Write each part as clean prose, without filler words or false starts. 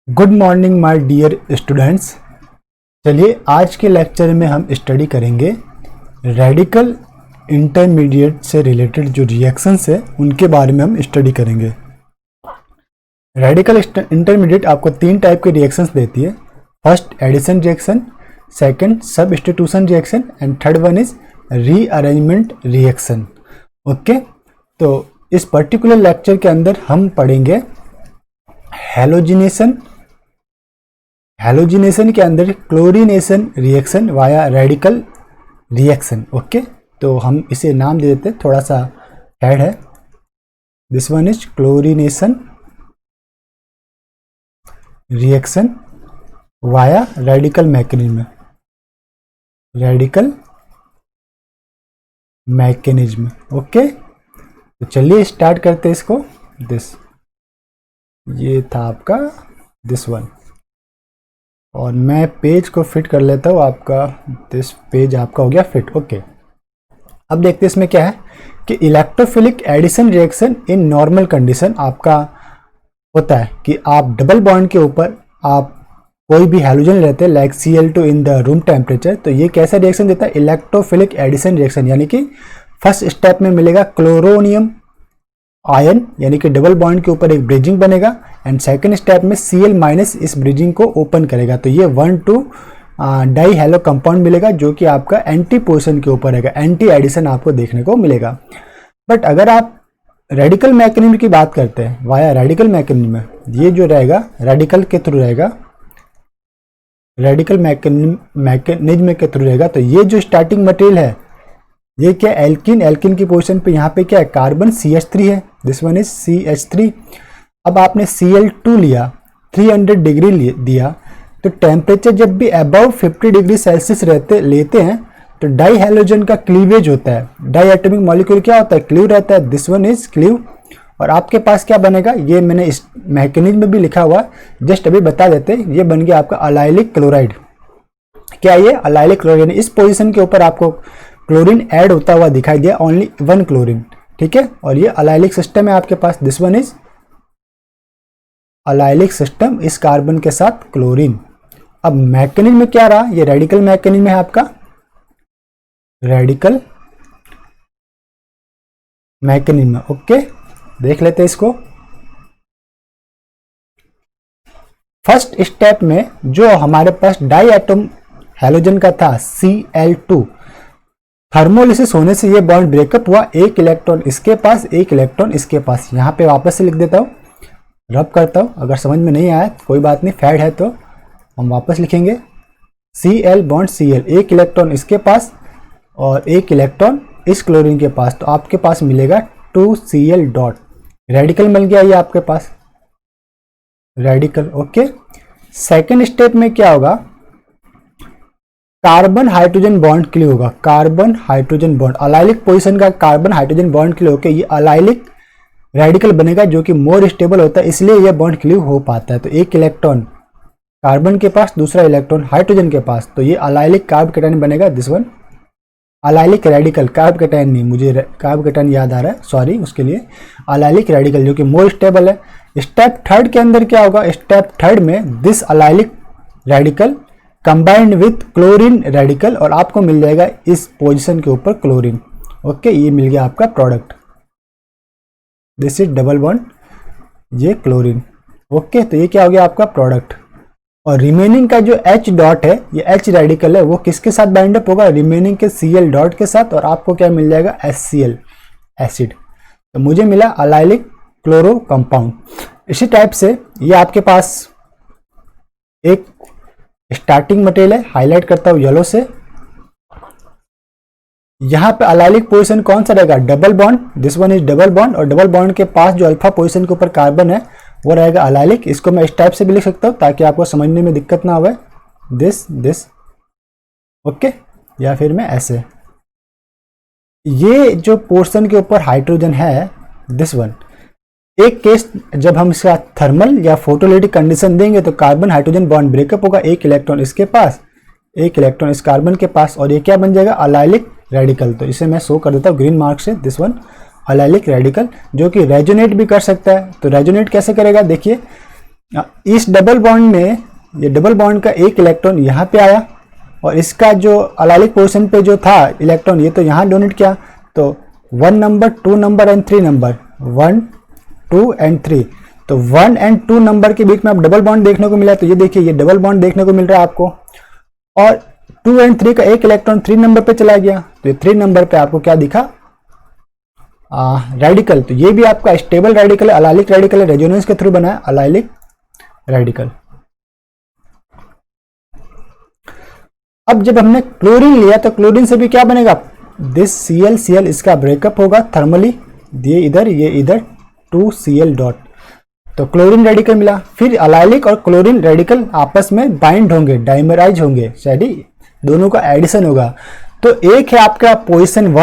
Good morning my dear students. चलिए आज के लेक्चर में हम स्टडी करेंगे रेडिकल इंटरमीडिएट से रिलेटेड जो रिएक्शंस है उनके बारे में हम स्टडी करेंगे। रेडिकल इंटरमीडिएट आपको तीन टाइप के रिएक्शंस देती है। First edition reaction, second substitution reaction and third one is rearrangement reaction. Okay, तो इस पर्टिकुलर लेक्चर के अंदर हम पढ़ेंगे हैलोजिनेशन के अंदर chlorination reaction via radical reaction. Okay, तो हम इसे नाम दे देते, थोड़ा सा ऐड है। This one is chlorination reaction via radical mechanism. Okay, तो चलिए स्टार्ट करते हैं इसको। ये था आपका दिस वन, और मैं पेज को फिट कर लेता हूँ। आपका दिस पेज आपका हो गया फिट। ओके, अब देखते हैं इसमें क्या है कि electrophilic addition reaction in normal condition आपका होता है कि आप डबल बॉन्ड के ऊपर आप कोई भी हैलोजन लेते हैं like Cl2 in the room temperature. तो ये कैसा रिएक्शन देता है? इलेक्ट्रोफिलिक एडिशन रिएक्शन, यानी कि फर्स्ट स्टेप में मिलेगा क्लोरोनियम आयन, यानी कि डबल बॉन्ड के ऊपर एक ब्रिजिंग बनेगा, एंड सेकंड स्टेप में Cl माइनस इस ब्रिजिंग को ओपन करेगा। तो ये 1,2 डाई हैलो कंपाउंड मिलेगा जो कि आपका एंटी पोजिशन के ऊपर रहेगा, एंटी एडिशन आपको देखने को मिलेगा। बट अगर आप रेडिकल मैकेनिज्म की बात करते हैं वाया रेडिकल मैकेनिज्म में, ये जो रहेगा रेडिकल के थ्रू रहेगा, रेडिकल मैकेनिज्म के थ्रू रहेगा। तो ये जो स्टार्टिंग मटेरियल है ये क्या? एल्किन की पोजीशन पे यहाँ पे क्या है? कार्बन CH3 है। This one is CH3। अब आपने Cl2 लिया, 300 डिग्री दिया, तो टेम्परेचर जब भी अबव 50 डिग्री सेल्सियस लेते हैं तो डाई हैलोजन का क्लीवेज होता है। डाई एटॉमिक मॉलिक्यूल क्या होता है? क्लीव रहता है। This one is cleave. और आपके पास क्या बनेगा? ये मैंने इस मैकेनिज्म में भी लिखा हुआ, जस्ट अभी बता देते, ये बन गया आपका अलाइलिक क्लोराइड। क्या ये अलाइलिक क्लोराइड? इस पोजिशन के ऊपर आपको क्लोरीन ऐड होता हुआ दिखाई दिया, ओनली 1 क्लोरीन। ठीक है, और ये अलाइलिक सिस्टम है आपके पास। This one is allylic system, इस कार्बन के साथ क्लोरीन। अब मैकेनिज्म में क्या रहा? ये रेडिकल मैकेनिज्म है आपका, रेडिकल मैकेनिज्म। ओके, देख लेते हैं इसको। फर्स्ट स्टेप में जो हमारे पास डाई एटम हैलोजन का था Cl2, थर्मोलिसिस होने से ये बॉन्ड ब्रेकअप हुआ, एक इलेक्ट्रॉन इसके पास, एक इलेक्ट्रॉन इसके पास। यहाँ पे वापस से लिख देता हूँ, रब करता हूँ, अगर समझ में नहीं आया कोई बात नहीं, फैड है तो हम वापस लिखेंगे। Cl बॉन्ड Cl, एक इलेक्ट्रॉन इसके पास और एक इलेक्ट्रॉन इस क्लोरीन के पास, तो आपके पास मिलेगा 2Cl डॉट। रेडिकल मिल गया ये आपके पास, रेडिकल। ओके, सेकेंड स्टेप में क्या होगा? कार्बन हाइड्रोजन बॉन्ड क्लीव होगा, carbon hydrogen bond, allylic position का कार्बन हाइड्रोजन बॉन्ड क्लीव होकर ये अलाइलिक रेडिकल बनेगा जो कि मोर स्टेबल होता है, इसलिए यह बॉन्ड क्लीव हो पाता है। तो एक इलेक्ट्रॉन कार्बन के पास, दूसरा इलेक्ट्रॉन हाइड्रोजन के पास, तो ये अलाइलिक कार्ब कैटायन बनेगा। This one allylic radical, carb cation नहीं, मुझे कार्ब कैटायन याद आ रहा है, सॉरी उसके लिए। अलाइलिक रेडिकल जो कि मोर स्टेबल है। स्टेप थर्ड के अंदर क्या होगा? स्टेप थर्ड में this allylic radical combined with chlorine radical, और आपको मिल जाएगा इस पोजीशन के ऊपर क्लोरीन। ओके, ये मिल गया आपका product. This is double bond, ये क्लोरीन। ओके, तो ये क्या हो गया आपका प्रोडक्ट। और रिमेनिंग का जो H डॉट है, ये H रेडिकल है, वो किसके साथ बाइंड अप होगा? रिमेनिंग के Cl डॉट के साथ, और आपको क्या मिल जाएगा? HCl acid. तो मुझे मिला अलाइलिक क्लोरो कंपाउंड। इसी टाइप से ये आपके पास एक स्टार्टिंग मटेरियल है, हाईलाइट करता हूं येलो से। यहां पे अलाइलिक पोजीशन कौन सा रहेगा? Double bond. This one is double bond, और डबल बॉन्ड के पास जो अल्फा पोजीशन के ऊपर कार्बन है वो रहेगा अलाइलिक। इसको मैं इस टाइप से भी लिख सकता हूं ताकि आपको समझने में दिक्कत ना हो। दिस ओके, या फिर मैं ऐसे। ये जो पोर्शन के ऊपर हाइड्रोजन है, दिस वन, एक केस जब हम इसका थर्मल या फोटोलिटिक कंडीशन देंगे तो कार्बन हाइड्रोजन बॉन्ड ब्रेकअप होगा, एक इलेक्ट्रॉन इसके पास, एक इलेक्ट्रॉन इस कार्बन के पास, और ये क्या बन जाएगा? Allylic radical. तो इसे मैं शो कर देता हूँ ग्रीन मार्क से। दिस वन अलाइलिक रेडिकल, जो कि रेजोनेट भी कर सकता है। तो रेजोनेट कैसे करेगा? देखिए, इस डबल बॉन्ड में ये डबल बॉन्ड का एक इलेक्ट्रॉन यहाँ पे आया और इसका जो अलाइलिक पोजीशन पे जो था इलेक्ट्रॉन ये तो यहाँ डोनेट किया, तो 1 number 2 number and 3 number 1 2 and 3, तो 1 एंड 2 नंबर के बीच में आप डबल बॉन्ड देखने को मिला। तो ये देखिए ये डबल बॉन्ड देखने को मिल रहा है आपको, और 2 एंड 3 का एक इलेक्ट्रॉन 3 नंबर पे चला गया, तो ये 3 नंबर पे आपको क्या दिखा, रेडिकल। तो ये भी आपका स्टेबल रेडिकल है, अलाइलिक रेडिकल है, रेजोनेंस के थ्रू बना है अलाइलिक रेडिकल। अब जब हमने क्लोरीन लिया तो क्लोरीन से भी क्या बनेगा, दिस Cl इसका ब्रेकअप होगा थर्मली, ये इधर 2Cl डॉट, तो क्लोरीन रेडिकल मिला। फिर अलाइलिक और क्लोरीन रेडिकल आपस में बाइंड होंगे, डाइमराइज होंगे, शायद दोनों का एडिशन होगा। तो एक है आपका पोजीशन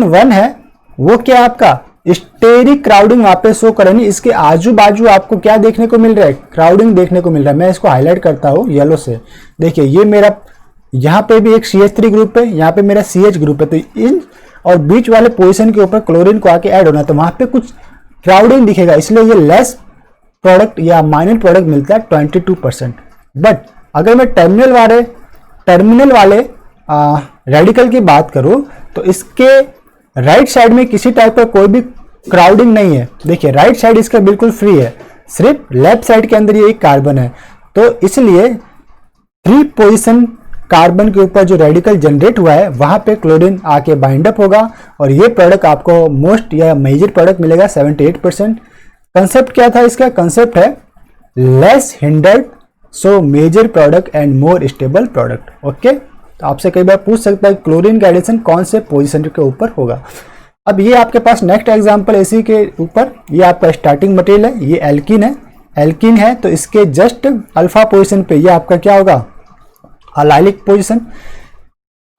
1 है वो क्या है आपका स्टेरिक क्राउडिंग वहां पे शो करेंगे। इसके आजू बाजू आपको क्या देखने को मिल रहा है, क्राउडिंग देखने को मिल रहा है। मैं इसको हाईलाइट करता हूँ येलो से, देखिए ये मेरा यहाँ पे भी एक CH3 ग्रुप है, यहाँ पे मेरा CH ग्रुप है, तो इन और बीच वाले पोजीशन के ऊपर क्लोरीन को आके ऐड होना, तो वहां पे कुछ क्राउडिंग दिखेगा, इसलिए ये लेस प्रोडक्ट या माइनर प्रोडक्ट मिलता है 22%। बट अगर मैं टर्मिनल वाले रेडिकल की बात करूं तो इसके राइट साइड में किसी टाइप का कोई भी क्राउडिंग नहीं है। देखिए राइट साइड इसका बिल्कुल फ्री है, सिर्फ लेफ्ट साइड के अंदर ये एक कार्बन है, तो इसलिए 3 पोजीशन कार्बन के ऊपर जो रेडिकल जनरेट हुआ है वहां पे क्लोरीन आके बाइंड अप होगा और ये प्रोडक्ट आपको मोस्ट या मेजर प्रोडक्ट मिलेगा 78%। कंसेप्ट क्या था इसका, कंसेप्ट है less hindered so major product and more stable product. Okay, तो आपसे कई बार पूछ सकता है क्लोरीन का एडिशन कौन से पोजीशन के ऊपर होगा। अब ये आपके पास नेक्स्ट एग्जांपल इसी के ऊपर, ये आपका स्टार्टिंग मटेरियल है, ये एल्कीन है, तो इसके जस्ट अल्फा पोजीशन पे ये आपका क्या होगा, अलाइलिक पोजीशन।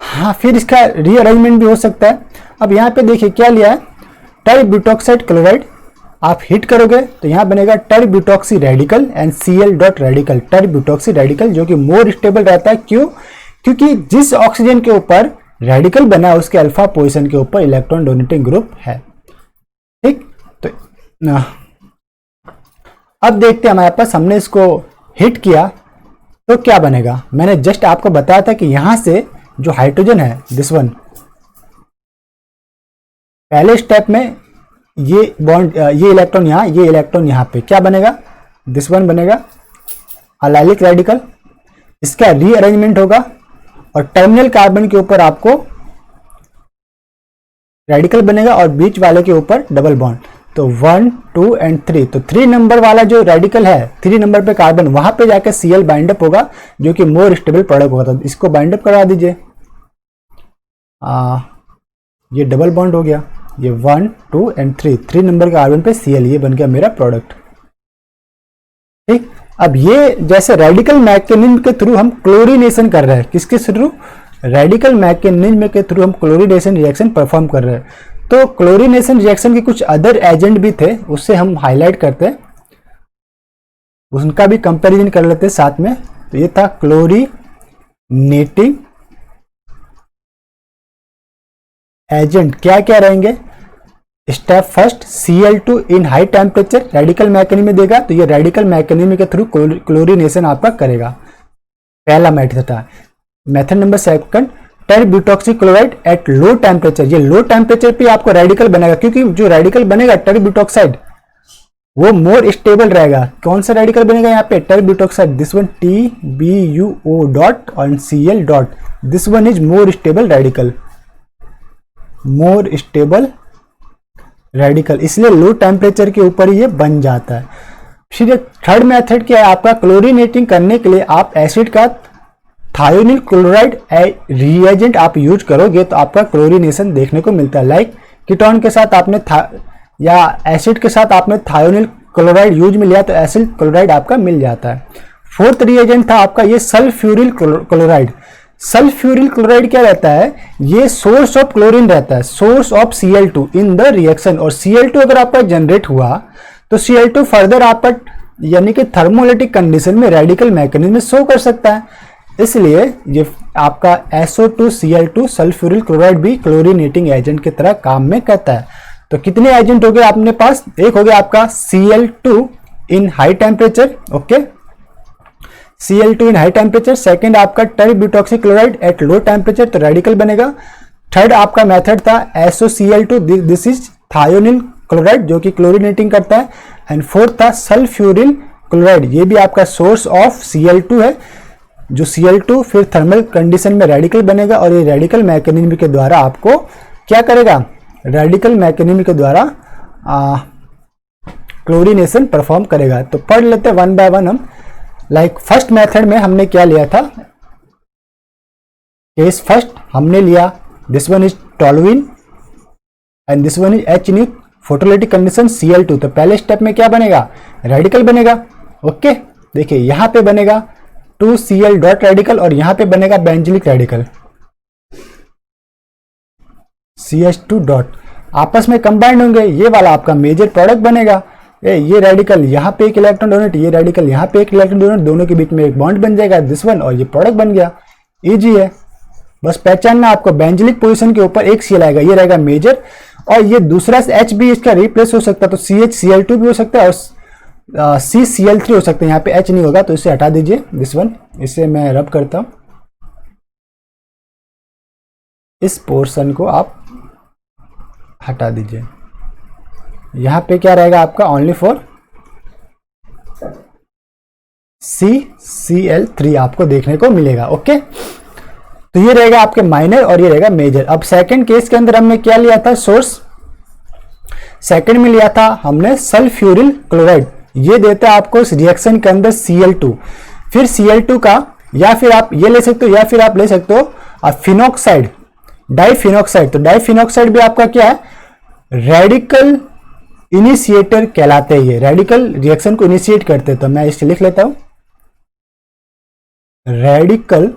हाँ, फिर इसका रीअरेंजमेंट भी हो सकता है। अब यहाँ पे देखिए क्या लिया है, टरब्यूटॉक्साइड क्लोराइड, आप हिट करोगे तो यहाँ बनेगा tert butoxy radical and Cl dot radical, tert butoxy radical, जो कि मोर स्टेबल रहता है। क्यों, क्योंकि जिस ऑक्सीजन के ऊपर रेडिकल बना है उसके अल्फा पोजीशन के ऊपर इलेक्ट्रॉन डोनेटिंग ग्रुप है। ठीक, तो अब देखते हैं हमारे पास, हमने इसको हिट किया तो क्या बनेगा। मैंने जस्ट आपको बताया था कि यहां से जो हाइड्रोजन है दिस वन, पहले स्टेप में ये बॉन्ड, ये इलेक्ट्रॉन यहां, ये इलेक्ट्रॉन यहां पे क्या बनेगा, दिस वन बनेगा अलाइलिक रेडिकल, इसका रीअरेंजमेंट होगा और टर्मिनल कार्बन के ऊपर आपको रेडिकल बनेगा और बीच वाले के ऊपर डबल बॉन्ड, तो 1 2 एंड 3, तो 3 नंबर वाला जो रेडिकल है 3 नंबर पे कार्बन, वहां पे जाकर Cl बाइंड अप होगा जो कि मोर स्टेबल प्रोडक्ट होगा। तो इसको बाइंड अप करवा दीजिए, ये डबल बॉन्ड हो गया, ये 1 2 एंड 3 नंबर के कार्बन पे Cl, ये बन गया मेरा प्रोडक्ट। ठीक, अब ये जैसे रेडिकल मैकेनिज्म के थ्रू हम क्लोरीनेशन कर रहे हैं, किसके थ्रू, रेडिकल मैकेनिज्म के थ्रू हम क्लोरीनेशन रिएक्शन परफॉर्म कर रहे हैं। तो क्लोरीनेशन रिएक्शन के कुछ अदर एजेंट भी थे, उससे हम हाईलाइट करते हैं, उनका भी कंपैरिजन कर लेते हैं साथ में। तो ये था क्लोरीनेटिंग एजेंट, क्या क्या रहेंगे, step first Cl2 in high temperature radical mechanism में देगा, तो ये रेडिकल मैकेनिज्म के थ्रू क्लोरीनेशन आपका करेगा, पहला मेथड था। Method number second, tert butoxy chloride at low temperature, ये लो टेम्परेचर पे आपको रेडिकल बनेगा, क्योंकि जो रेडिकल बनेगा टरब्यूटॉक्साइड वो मोर स्टेबल रहेगा। कौन सा रेडिकल बनेगा यहाँ पे, टरब्यूटॉक्साइड, दिस वन TBUO डॉट और Cl dot, this one is more stable radical, more stable radical, इसलिए लो टेम्परेचर के ऊपर ये बन जाता है। फिर थर्ड मेथड क्या है आपका, क्लोरीनेटिंग करने के लिए आप एसिड का थायोनिल क्लोराइड रिएजेंट आप यूज करोगे तो आपका क्लोरीनेशन देखने को मिलता है। लाइक कीटोन के साथ आपने या एसिड के साथ आपने थायोनिल क्लोराइड यूज में लिया तो एसिड क्लोराइड आपका मिल जाता है। फोर्थ रिएजेंट था आपका ये सल्फ्यूरिल क्लोराइड। सल्फ्यूरिल क्लोराइड क्या रहता है, ये सोर्स ऑफ क्लोरीन रहता है, source of Cl2 in the reaction, और Cl2 अगर आपका जनरेट हुआ तो Cl2 फर्दर आपका यानी कि थर्मोलिटिक कंडीशन में रेडिकल मैकेनिज्म में शो कर सकता है, इसलिए ये आपका SO2Cl2 सल्फ्यूरिल क्लोराइड भी क्लोरीनेटिंग एजेंट की तरह काम में करता है। तो कितने एजेंट हो गए आपने पास, एक हो गया आपका Cl2 in high temperature, okay, Cl2 in high temperature. Second आपका टर-ब्यूटॉक्सी क्लोराइड एट लो टेम्परेचर, तो रेडिकल बनेगा। थर्ड आपका मेथड था SOCl2, this is thionyl chloride जो कि क्लोरीनेटिंग करता है। एंड फोर्थ था सल्फ्यूरिल क्लोराइड, ये भी आपका सोर्स ऑफ Cl2 है, जो Cl2 फिर थर्मल कंडीशन में रेडिकल बनेगा और ये रेडिकल मैकेनिज्म के द्वारा आपको क्या करेगा, रेडिकल मैकेनिज्म के द्वारा क्लोरीनेशन परफॉर्म करेगा। तो पढ़ लेते हैं वन बाय वन हम। लाइक फर्स्ट मेथड में हमने क्या लिया था, केस फर्स्ट हमने लिया this one is toluene and this one is H photolytic condition Cl2। तो पहले स्टेप में क्या बनेगा, रेडिकल बनेगा, ओके। देखिए यहां पे बनेगा 2Cl डॉट रेडिकल और यहां पे बनेगा बेंजिलिक रेडिकल CH2 डॉट, आपस में कंबाइंड होंगे, ये वाला आपका मेजर प्रोडक्ट बनेगा। ये रेडिकल यहाँ पे एक इलेक्ट्रॉन डोनेट, ये रेडिकल यहाँ पे एक इलेक्ट्रॉन डोनेट, दोनों के बीच में एक बॉन्ड बन जाएगा दिस वन, और ये प्रोडक्ट बन गया। इजी है, बस पहचानना आपको, बेंजिलिक पोजीशन के ऊपर एक Cl आएगा, ये रहेगा मेजर, और ये दूसरा H भी इसका रिप्लेस हो सकता है, तो CHCl2 भी हो सकता है और CCl3 हो सकता है। यहाँ पे H नहीं होगा तो इसे हटा दीजिए दिस वन, इसे मैं रब करता हूं, इस पोर्शन को आप हटा दीजिए। यहां पे क्या रहेगा आपका, ओनली फॉर CCl3 आपको देखने को मिलेगा, ओके। तो ये रहेगा आपके माइनर और ये रहेगा मेजर। अब सेकंड केस के अंदर हमने क्या लिया था, सोर्स सेकंड में लिया था हमने सल्फ्यूरिल क्लोराइड, ये देता है आपको इस रिएक्शन के अंदर Cl2, फिर Cl2 का, या फिर आप ये ले सकते हो, या फिर आप ले सकते हो फिनॉक्साइड, डाइफिनॉक्साइड। तो डाइफिनॉक्साइड भी आपका क्या है, रेडिकल इनिशिएटर कहलाते हैं, ये रेडिकल रिएक्शन को इनिशिएट करते हैं। तो मैं इसे लिख लेता हूं, रेडिकल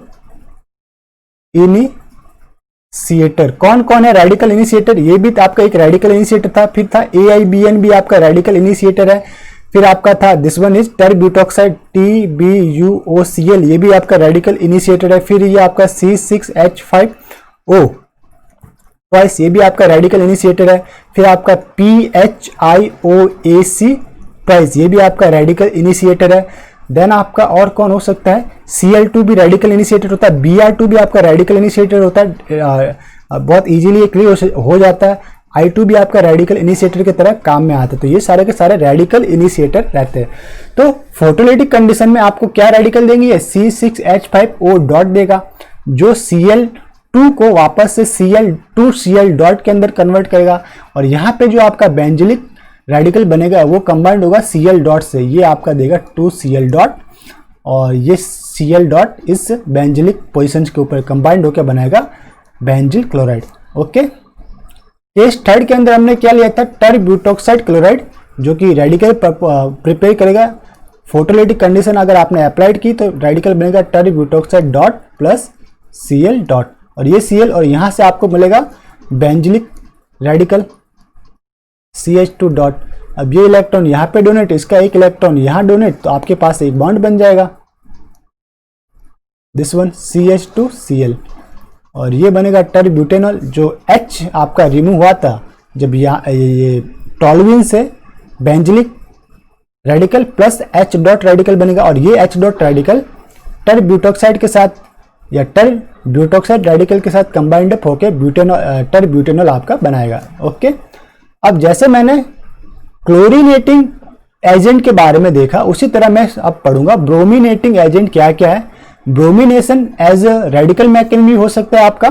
इनिशिएटर। कौन कौन है रेडिकल इनिशिएटर, ये भी आपका एक रेडिकल इनिशिएटर था, फिर था AIBN भी आपका रेडिकल इनिशिएटर है, फिर आपका था दिस वन इज टर-ब्यूटॉक्साइड TBUOCl, ये भी आपका रेडिकल इनिशिएटर है, फिर ये आपका C6H5O ट्वाइस, ये भी आपका रेडिकल इनिशिएटर है, फिर आपका PHIOAC ट्वाइस, ये भी आपका रेडिकल इनिशिएटर है। देन आपका और कौन हो सकता है, Cl2 भी रेडिकल इनिशिएटर होता है, Br2 भी आपका रेडिकल इनिशिएटर होता है, बहुत इजीली क्लियर हो जाता है। I2 भी आपका रेडिकल इनिशिएटर की तरह काम में आता है। तो ये सारे के सारे रेडिकल इनिशिएटर रहते हैं। तो फोटोलिटिक कंडीशन में आपको क्या रेडिकल देंगे, ये C6H5O डॉट देगा, जो Cl2 को वापस से Cl2Cl डॉट के अंदर कन्वर्ट करेगा, और यहाँ पे जो आपका बेंजिलिक रेडिकल बनेगा वो कंबाइंड होगा Cl डॉट से, ये आपका देगा 2Cl डॉट, और ये Cl डॉट इस बेंजिलिक पोजिशन के ऊपर कंबाइंड होकर बनाएगा benzyl chloride, okay. Case third के अंदर हमने क्या लिया था, टर-ब्यूटॉक्साइड क्लोराइड, जो कि रेडिकल प्रिपेयर करेगा। फोटोलिटिक कंडीशन अगर आपने अप्लाइड की तो रेडिकल बनेगा टर-ब्यूटॉक्साइड डॉट प्लस Cl डॉट, और ये Cl, और यहां से आपको मिलेगा बेंजिलिक रेडिकल CH2 डॉट। अब ये इलेक्ट्रॉन यहाँ पे डोनेट, इसका एक इलेक्ट्रॉन यहाँ डोनेट, तो आपके पास एक बॉन्ड बन जाएगा दिस वन CH2Cl, और ये बनेगा टर-ब्यूटेनॉल, जो H आपका रिमूव हुआ था जब ये टोलुइन से, benzylic radical plus H dot radical बनेगा, और ये H डॉट रेडिकल टर-ब्यूटॉक्साइड के साथ या टर-ब्यूटॉक्साइड रेडिकल के साथ कंबाइंड अप होकर टर-ब्यूटेनॉल आपका बनाएगा, ओके। अब जैसे मैंने क्लोरीनेटिंग एजेंट के बारे में देखा, उसी तरह मैं अब पढ़ूंगा ब्रोमिनेटिंग एजेंट क्या क्या है। Bromination as a radical mechanism हो सकता है आपका,